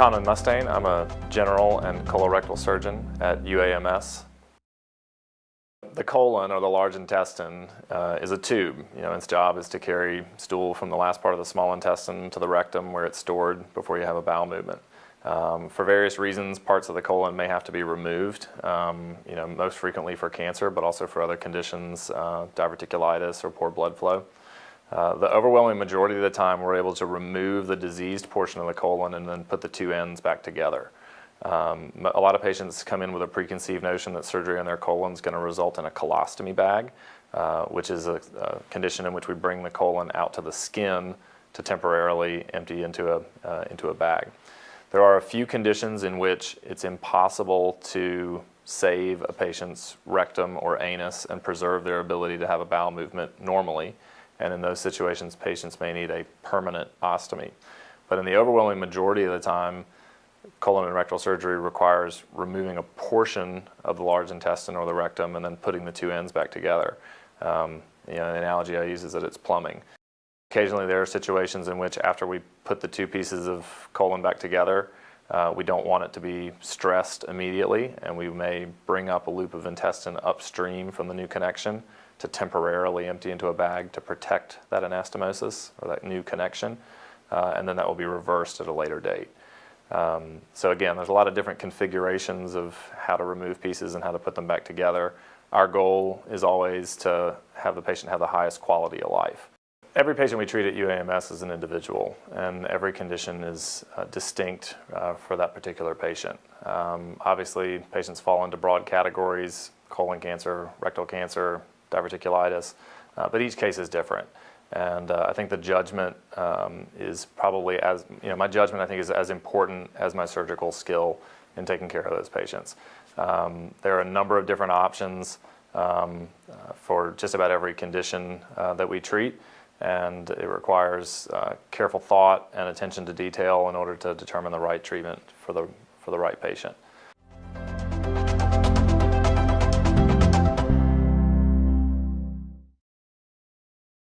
Conan Mustain. I'm a general and colorectal surgeon at UAMS. The colon, or the large intestine, is a tube. Its job is to carry stool from the last part of the small intestine to the rectum where it's stored before you have a bowel movement. For various reasons, parts of the colon may have to be removed, most frequently for cancer, but also for other conditions, diverticulitis or poor blood flow. The overwhelming majority of the time, we're able to remove the diseased portion of the colon and then put the two ends back together. A lot of patients come in with a preconceived notion that surgery on their colon is going to result in a colostomy bag, which is a condition in which we bring the colon out to the skin to temporarily empty into a bag. There are a few conditions in which it's impossible to save a patient's rectum or anus and preserve their ability to have a bowel movement normally. And in those situations, patients may need a permanent ostomy. But in the overwhelming majority of the time, colon and rectal surgery requires removing a portion of the large intestine or the rectum and then putting the two ends back together. The analogy I use is that it's plumbing. Occasionally there are situations in which after we put the two pieces of colon back together, we don't want it to be stressed immediately, and we may bring up a loop of intestine upstream from the new connection to temporarily empty into a bag to protect that anastomosis or that new connection, and then that will be reversed at a later date. So again, there's a lot of different configurations of how to remove pieces and how to put them back together. Our goal is always to have the patient have the highest quality of life. Every patient we treat at UAMS is an individual, and every condition is distinct for that particular patient. Obviously, patients fall into broad categories: colon cancer, rectal cancer, diverticulitis, but each case is different. And I think the judgment is probably my judgment I think is as important as my surgical skill in taking care of those patients. There are a number of different options for just about every condition that we treat, and it requires careful thought and attention to detail in order to determine the right treatment for the right patient.